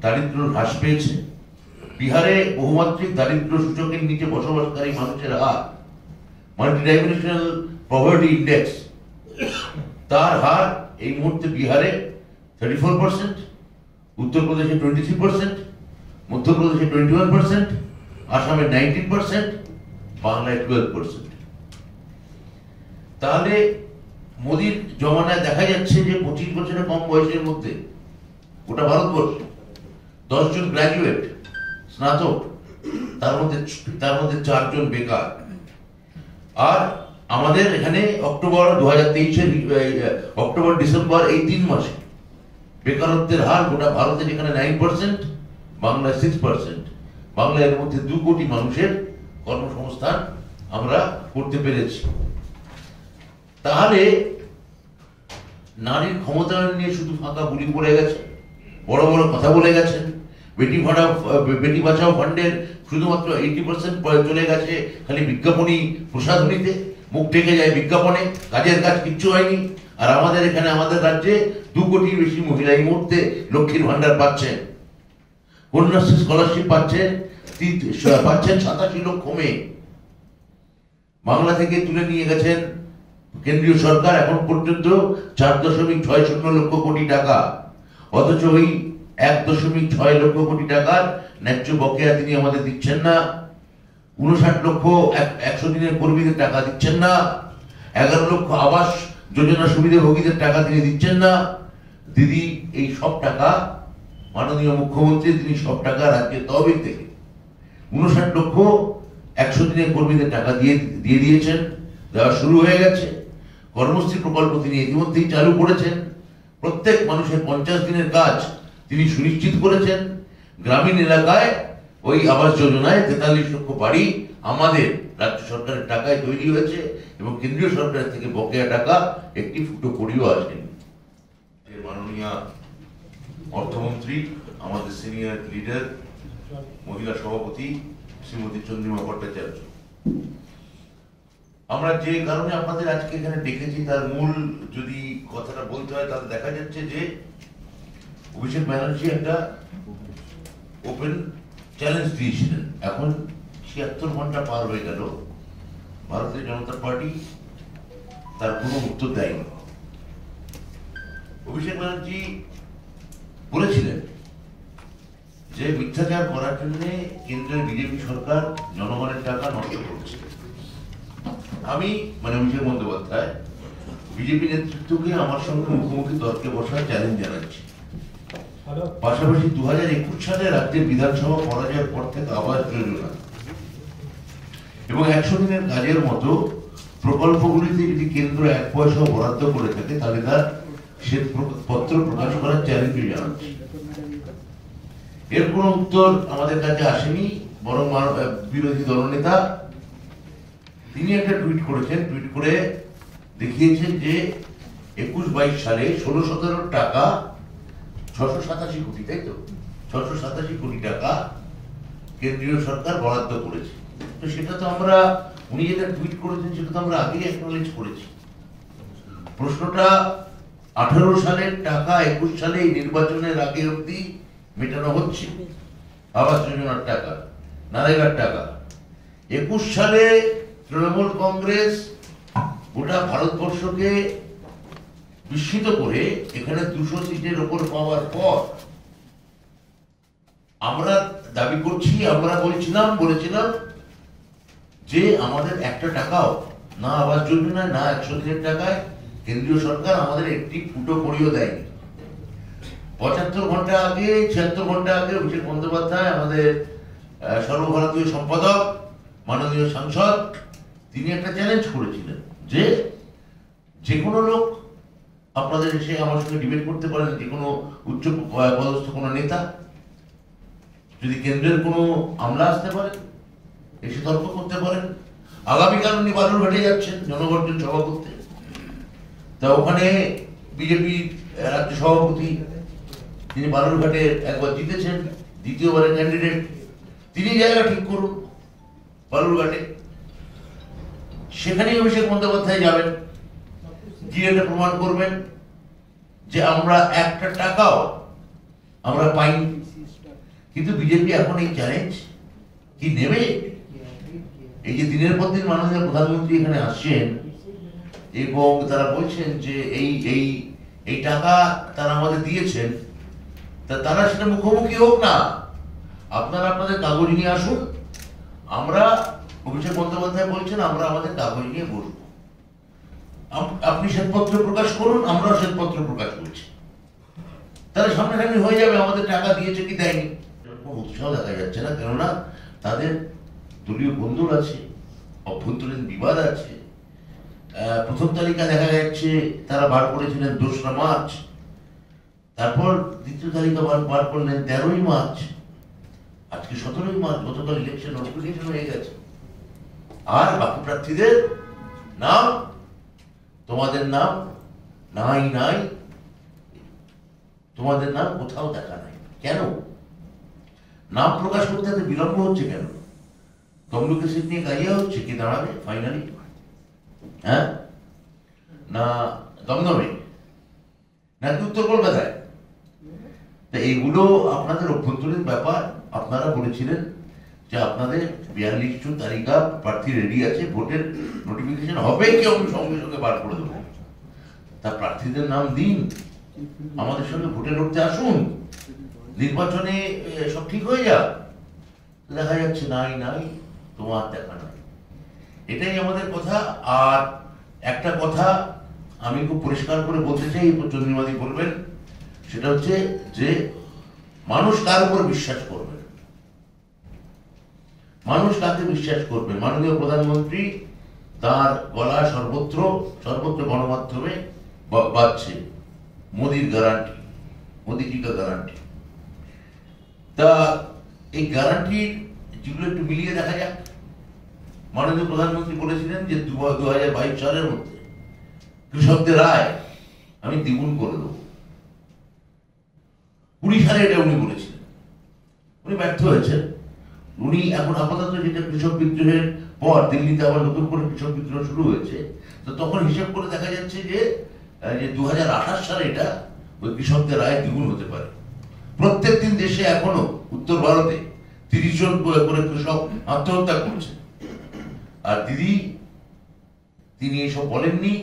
দারিদ্র হ্রাস পেয়েছে। বিহারে বহুমাত্রিক দারিদ্র সূচকের নিচে বসবাসকারী মানুষের হার, মাল্টিডাইমেনশনাল পভার্টি ইন্ডেক্স, তার হার এই মুহূর্তে বিহারে 34%, উত্তরপ্রদেশে 23%, মধ্যপ্রদেশে 21%, আসামে 19%, বাংলায় 12%। তাহলে মোদির জমানায় দেখা যাচ্ছে যে 25 বছরের কম বয়সের মধ্যে গোটা ভারতবর্ষে 10 জন গ্রাজুয়েট, স্নাতক, তার মধ্যে 4 জন বেকার। আর আমাদের এখানে অক্টোবর 2023-এর অক্টোবর ডিসেম্বর এই 3 মাসে বেকারত্বের হার গোটা ভারতে যেখানে 9%, বাংলায় 6%। বাংলায় এর মধ্যে 2 কোটি মানুষের কর্মসংস্থান আমরা করতে পেরেছি। তাহলে নারীর ক্ষমতায়ন নিয়ে শুধু ফাঁকা বুলি পড়ে গেছে, বড় বড় কথা বলে গেছেন। বেটি বাঁচাও ফান্ডের শুধুমাত্র 80% চলে গেছে খালি বিজ্ঞাপনী প্রসাধনীতে, মুখ ঢেকে যায় বিজ্ঞাপনে, কাজের কাজ কিচ্ছু হয়নি। আর আমাদের এখানে আমাদের রাজ্যে 2 কোটির বেশি মহিলা এই মুহূর্তে লক্ষ্মীর ভান্ডার পাচ্ছেন, কন্যাশ্রী স্কলারশিপ পাচ্ছেন 87 লক্ষ মেয়ে। বাংলা থেকে তুলে নিয়ে গেছেন কেন্দ্রীয় সরকার এখন পর্যন্ত 4.60 লক্ষ কোটি টাকা, অথচ ওই 1.6 লক্ষ কোটি টাকার ন্যায্য বকেয়া তিনি আমাদের দিচ্ছেন না। 59 লক্ষ 100 দিনের কর্মীদের টাকা দিচ্ছেন না। 11 লক্ষ আবাস যোজনা সুবিধাভোগীদের টাকা তিনি দিচ্ছেন না। দিদি এই সব টাকা মাননীয় মুখ্যমন্ত্রী তিনি সব টাকা রাজ্যের তহবিল থেকে 59 লক্ষ 100 দিনের কর্মীদের টাকা দিয়ে দিয়েছেন, দেওয়া শুরু হয়ে গেছে। কর্মশ্রী প্রকল্প তিনি ইতিমধ্যেই চালু করেছেন। প্রত্যেক মানুষের 50 দিনের কাজ তিনি সুনিশ্চিত করেছেন। গ্রামীণ এলাকায় ওই আবাস যোজনায় 43 লক্ষ বাড়ি আমাদের রাজ্য সরকারের টাকায় তৈরি হয়েছে এবং কেন্দ্রীয় সরকারের থেকে বকেয়া টাকা একটি ফুটো করিও আসেনি। মাননীয় অর্থমন্ত্রী, আমাদের সিনিয়র লিডার, মহিলা সভাপতি শ্রীমতী চন্দ্রিমা ভট্টাচার্য, আমরা যে কারণে আপনাদের আজকে এখানে ডেকেছি তার মূল যদি কথাটা বলতে হয় তাহলে দেখা যাচ্ছে যে অভিষেক ব্যানার্জি একটা ওপেন চ্যালেঞ্জ দিয়েছিলেন। এখন 76 ঘন্টা পার হয়ে গেল, ভারতীয় জনতা পার্টি তার কোনো উত্তর দেয়নি। অভিষেক ব্যানার্জি বলেছিলেন যে মিথ্যাচার করার জন্য কেন্দ্রের বিজেপি সরকার জনগণের টাকা নষ্ট করছে। আমি অভিষেক বন্দ্যোপাধ্যায় বিজেপি নেতৃত্বকে আমার সঙ্গে মুখোমুখি তর্কে বসার চ্যালেঞ্জ জানাচ্ছি। পাশাপাশি 2021 সালে রাজ্যের বিধানসভা পরাজয়ের পর থেকে আবাস যোজনা এবং 100 দিনের কাজের মতো প্রকল্পগুলিতে যদি কেন্দ্র 1 পয়সা বরাদ্দ করে থাকে তাহলে তার শ্বেতপত্র প্রকাশ করার চ্যালেঞ্জ জানাচ্ছি। এর কোন উত্তর আমাদের কাছে আসেনি, বরং বিরোধী দলনেতা তিনি একটা টুইট করেছেন। টুইট করে দেখিয়েছেন যে 21-22 সালে 16-17 টাকা 687 কোটি, তাই তো 687 কোটি টাকা কেন্দ্রীয় সরকার বরাদ্দ করেছে। তো সেটা তো আমরা, উনি যেটা টুইট করেছেন সেটা তো আমরা আগেই অ্যাকনোলেজ করেছি। প্রশ্নটা 18 সালের টাকা 21 সালে এই নির্বাচনের আগে অবধি মেটানো হচ্ছে, আবাস যোজনার টাকা, নারেগার টাকা। 21 সালে তৃণমূল কংগ্রেস গোটা ভারতবর্ষকে বিস্মিত করে এখানে 200 সিটের ওপর পাওয়ার পর আমরা দাবি করছি, আমরা বলেছিলাম যে আমাদের একটা টাকাও না আবাস যোজনায় না 100 দিনের টাকায় কেন্দ্রীয় সরকার আমাদের একটি ফুটো করিও দেয়নি। 75 ঘন্টা আগে 76 ঘন্টা আগে অভিষেক বন্দ্যোপাধ্যায় আমাদের সর্বভারতীয় সম্পাদক মাননীয় সাংসদ তিনি একটা চ্যালেঞ্জ করেছিলেন যে কোনো লোক আপনাদের এসে আমার সঙ্গে ডিবেট করতে পারেন, যে কোনো উচ্চ পদস্থ কোনো নেতা যদি কেন্দ্রের কোনো আমলা আসতে পারে এসে তর্ক করতে পারেন। আগামীকাল উনি বালুরঘাটে যাচ্ছেন জনগর্জন সভা করতে, তা ওখানে বিজেপি রাজ্য সভাপতি তিনি বালুরঘাটে একবার জিতেছেন, দ্বিতীয়বারের ক্যান্ডিডেট, তিনি জায়গা ঠিক করুন বালুরঘাটে, সেখানেই অভিষেক বন্দ্যোপাধ্যায় যাবেন, গিয়ে এটা প্রমাণ করবেন যে আমরা একটা টাকাও আমরা পাইনি। কিন্তু বিজেপি এখন এই চ্যালেঞ্জ কি নেবে? এই যে দিনের পর দিন মাননীয় প্রধানমন্ত্রী এখানে আসছেন এবং তারা বলছেন যে এই টাকা তারা আমাদের দিয়েছেন, তারা সেটা মুখোমুখি হোক না, আপনারা আপনাদের কাগজ নিয়ে আসুন। আমরা, অভিষেক বন্দ্যোপাধ্যায় বলছেন, আমরা আমাদের কাগজ নিয়ে বসবো, আপনি শ্বেতপত্র প্রকাশ করুন, আমরাও শ্বেতপত্র প্রকাশ করছি, তাহলে সামনাসামনি হয়ে যাবে আমাদের টাকা দিয়েছে কি দেয়নি। কোনো উৎসাহ দেখা যাচ্ছে না, কেননা তাদের দলীয় বন্ধুর আছে, অভ্যন্তরীণ বিবাদ আছে। প্রথম তালিকা দেখা যাচ্ছে তারা বার করেছিলেন 2রা মার্চ, তারপর দ্বিতীয় তালিকা বার করলেন 13ই মার্চ, আজকে 17ই মার্চ, গতকাল ইলেকশন নোটিফিকেশন হয়ে গেছে। আর বাকি প্রার্থীদের নাম, তোমাদের নাম নাই, তোমাদের নাম কোথাও দেখা নাই। কেন নাম প্রকাশ করতে এত বিলম্ব হচ্ছে? কেন তমলুকে সিট নিয়ে গাইয়া হচ্ছে? কি দাঁড়াবে ফাইনালি? হ্যাঁ, না দমদমে, নাকি উত্তর কলকাতায়? এইগুলো আপনাদের অভ্যন্তরীণ ব্যাপার। আপনারা বলেছিলেন যে আপনাদের 42 তালিকা প্রার্থী রেডি আছে, ভোটের নোটিফিকেশন হবে কি আমি সঙ্গে সঙ্গে বার করে দেবো। তা প্রার্থীদের নাম দিন, আমাদের সঙ্গে ভোটে লড়তে আসুন, নির্বাচনে সব ঠিক হয়ে যাক। দেখা যাচ্ছে নাই, তোমার দেখা নাই। এটাই আমাদের কথা। আর একটা কথা আমি খুব পরিষ্কার করে বলতে চাই, চন্দ্রিমাদি বলবেন, সেটা হচ্ছে যে মানুষ কার উপর বিশ্বাস করবে, মানুষ কাকে বিশ্বাস করবে? মাননীয় প্রধানমন্ত্রী তার গলা সর্বত্র গণমাধ্যমে বাজছে মোদির গ্যারান্টি, মোদিজি কা গ্যারান্টি। তা এই গ্যারান্টির যেগুলো একটু মিলিয়ে দেখা যাক। মাননীয় প্রধানমন্ত্রী বলেছিলেন যে 2022 সালের মধ্যে কৃষকদের আয় আমি দ্বিগুণ করে দেবো। 20 সালে এটা উনি বলেছিলেন, উনি ব্যর্থ হয়েছেন। উনি এখন আপাতত, যেটা কৃষক বিদ্রোহের পর দিল্লিতে আবার নতুন করে কৃষক বিদ্রোহ শুরু হয়েছে, তো তখন হিসেব করে দেখা যাচ্ছে যে 2028 সালে এটা ওই কৃষকদের আয় দ্বিগুণ হতে পারে। প্রত্যেক দিন দেশে এখনো উত্তর ভারতে 30 জন করে কৃষক আত্মহত্যা করছে। আর দিদি তিনি এসব বলেননি,